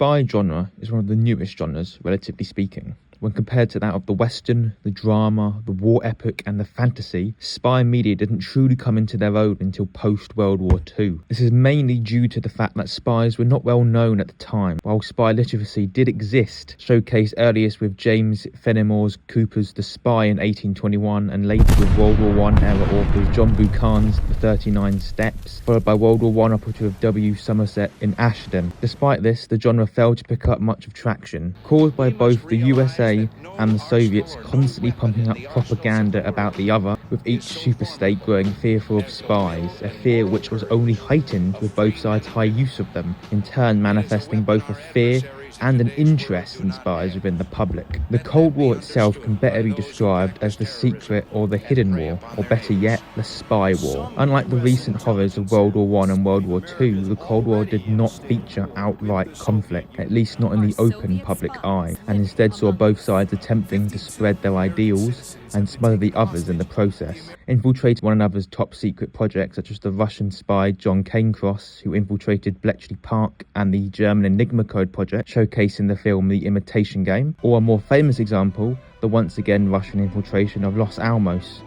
spy genre is one of the newest genres, relatively speaking. When compared to that of the Western, the drama, the war epic and the fantasy, spy media didn't truly come into their own until post-World War II. This is mainly due to the fact that spies were not well known at the time, while spy literacy did exist, showcased earliest with James Fenimore's Cooper's The Spy in 1821 and later with World War I era authors John Buchan's The 39 Steps, followed by World War I operative W. Somerset in Ashton. Despite this, the genre failed to pick up much of traction, caused by both the USA and the Soviets constantly pumping up propaganda about the other, with each superstate growing fearful of spies, a fear which was only heightened with both sides' high use of them, in turn manifesting both a fear and an interest in spies within the public. The Cold War itself can better be described as the secret or the hidden war, or better yet, the spy war. Unlike the recent horrors of World War I and World War II, the Cold War did not feature outright conflict, at least not in the open public eye, and instead saw both sides attempting to spread their ideals and smother the others in the process, infiltrating one another's top secret projects, such as the Russian spy John Cairncross, who infiltrated Bletchley Park, and the German Enigma Code project, showcased in the film The Imitation Game, or a more famous example, the once again Russian infiltration of Los Alamos,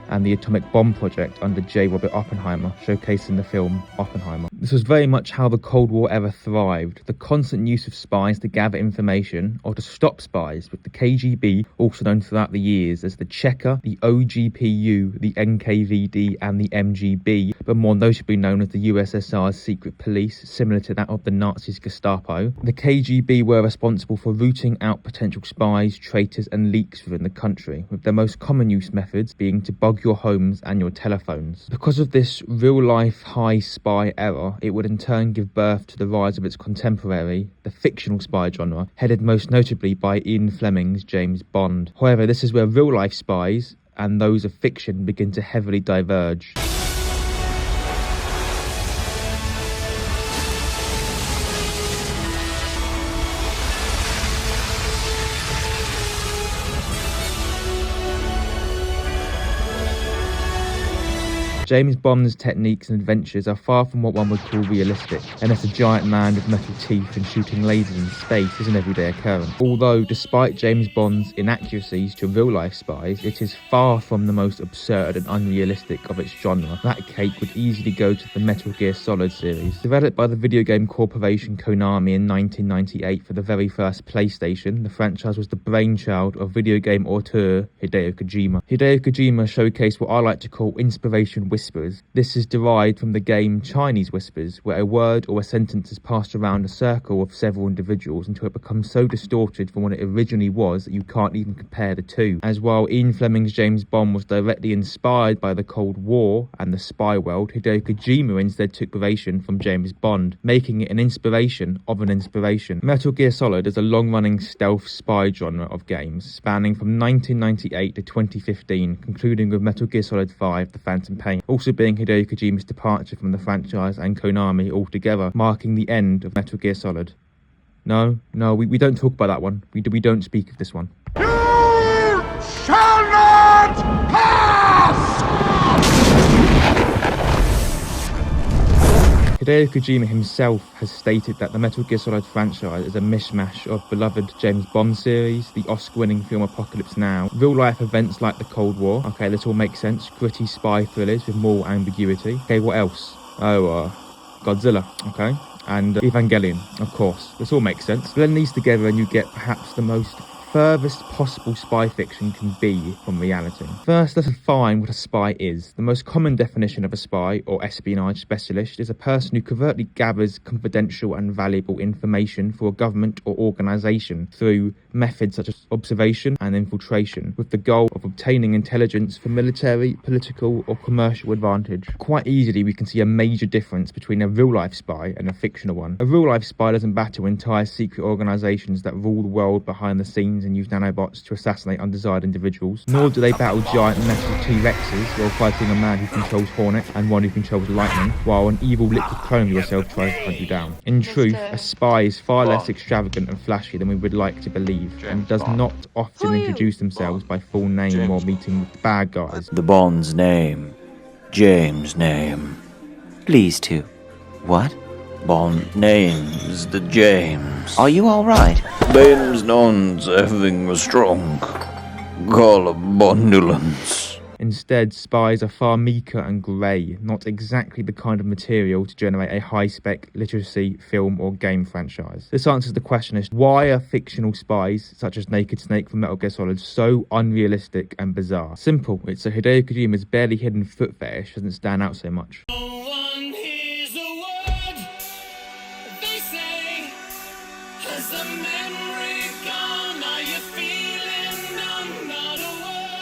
and the atomic bomb project under J. Robert Oppenheimer, showcased in the film Oppenheimer. This was very much how the Cold War era thrived, the constant use of spies to gather information, or to stop spies, with the KGB, also known throughout the years as the Cheka, the OGPU, the NKVD and the MGB, but more notably known as the USSR's secret police, similar to that of the Nazis' Gestapo. The KGB were responsible for rooting out potential spies, traitors and leaks within the country, with their most common use methods being to bug your homes and your telephones. Because of this real-life high spy era, it would in turn give birth to the rise of its contemporary, the fictional spy genre, headed most notably by Ian Fleming's James Bond. However, this is where real-life spies and those of fiction begin to heavily diverge. James Bond's techniques and adventures are far from what one would call realistic, unless a giant man with metal teeth and shooting lasers in space is an everyday occurrence. Although, despite James Bond's inaccuracies to real-life spies, it is far from the most absurd and unrealistic of its genre. That cake would easily go to the Metal Gear Solid series. Developed by the video game corporation Konami in 1998 for the very first PlayStation, the franchise was the brainchild of video game auteur Hideo Kojima. Hideo Kojima showcased what I like to call inspiration whispers. This is derived from the game Chinese Whispers, where a word or a sentence is passed around a circle of several individuals until it becomes so distorted from what it originally was that you can't even compare the two. As while Ian Fleming's James Bond was directly inspired by the Cold War and the spy world, Hideo Kojima instead took inspiration from James Bond, making it an inspiration of an inspiration. Metal Gear Solid is a long-running stealth spy genre of games, spanning from 1998 to 2015, concluding with Metal Gear Solid 5: The Phantom Pain, also being Hideo Kojima's departure from the franchise and Konami altogether, marking the end of Metal Gear Solid. No, we don't talk about that one. We don't speak of this one. You shall not pass! Hideo Kojima himself has stated that the Metal Gear Solid franchise is a mishmash of beloved James Bond series, the Oscar-winning film Apocalypse Now, real-life events like the Cold War. Okay, this all makes sense. Gritty spy thrillers with moral ambiguity. Okay, what else? Godzilla. Okay. And Evangelion, of course. This all makes sense. Blend these together and you get perhaps the most furthest possible spy fiction can be from reality. First, let's define what a spy is. The most common definition of a spy or espionage specialist is a person who covertly gathers confidential and valuable information for a government or organisation through methods such as observation and infiltration, with the goal of obtaining intelligence for military, political or commercial advantage. Quite easily we can see a major difference between a real-life spy and a fictional one. A real-life spy doesn't battle entire secret organisations that rule the world behind the scenes and use nanobots to assassinate undesired individuals, nor do they battle giant metal T-Rexes while fighting a man who controls Hornet and one who controls lightning, while an evil liquid clone of yourself tries to hunt you down. In truth, a spy is far less extravagant and flashy than we would like to believe, and does not often introduce themselves by full name while meeting with the bad guys. The Bond's name. James' name. Please to. What? Bond name's the James. Are you alright? Bames nons everything was strong. Call a bondulance. Instead, Spies are far meeker and grey, not exactly the kind of material to generate a high-spec literacy, film or game franchise. This answers the question as why are fictional spies, such as Naked Snake from Metal Gear Solid, so unrealistic and bizarre? Simple, it's so Hideo Kojima's barely hidden foot fetish doesn't stand out so much.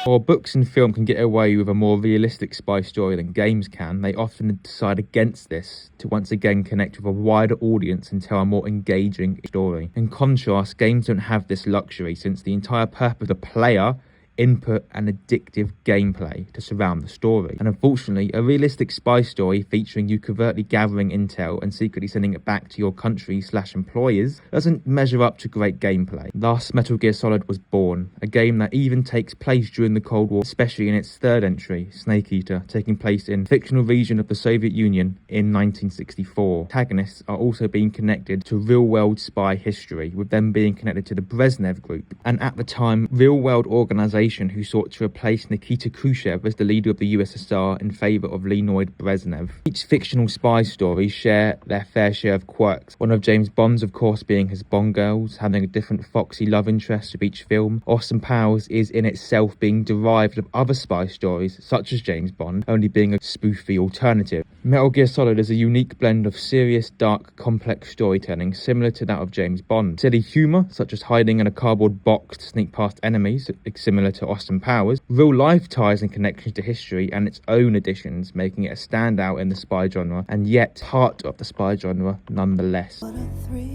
While books and film can get away with a more realistic spy story than games can, they often decide against this to once again connect with a wider audience and tell a more engaging story. In contrast, games don't have this luxury since the entire purpose of the player input and addictive gameplay to surround the story. And unfortunately, a realistic spy story featuring you covertly gathering intel and secretly sending it back to your country/employers doesn't measure up to great gameplay. Thus, Metal Gear Solid was born, a game that even takes place during the Cold War, especially in its third entry, Snake Eater, taking place in a fictional region of the Soviet Union in 1964. Protagonists are also being connected to real-world spy history, with them being connected to the Brezhnev Group, and at the time, real-world organization who sought to replace Nikita Khrushchev as the leader of the USSR in favour of Leonid Brezhnev. Each fictional spy story share their fair share of quirks, one of James Bond's of course being his Bond girls, having a different foxy love interest with each film. Austin Powers is in itself being derived of other spy stories such as James Bond, only being a spoofy alternative. Metal Gear Solid is a unique blend of serious, dark, complex storytelling similar to that of James Bond. Silly humour, such as hiding in a cardboard box to sneak past enemies, similar to Austin Powers, real-life ties and connections to history and its own additions, making it a standout in the spy genre, and yet part of the spy genre nonetheless. What a thrill,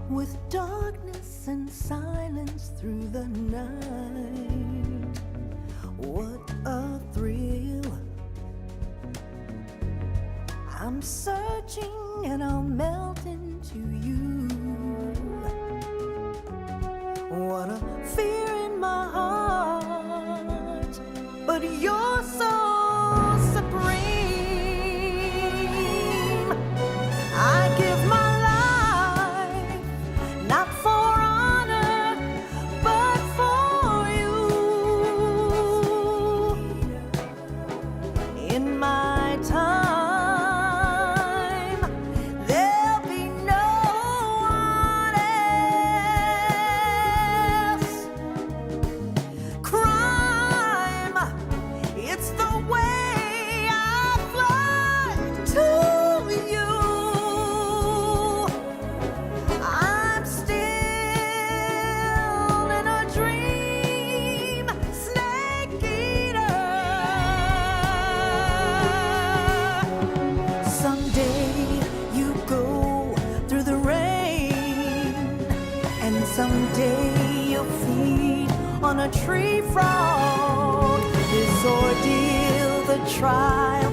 with darkness and silence through the night. What a thrill, I'm searching and I'll melt into you. What a fear in my heart, but you're so supreme. I give my life, not for honor, but for you. In my time, someday you'll feed on a tree frog. This ordeal, the trial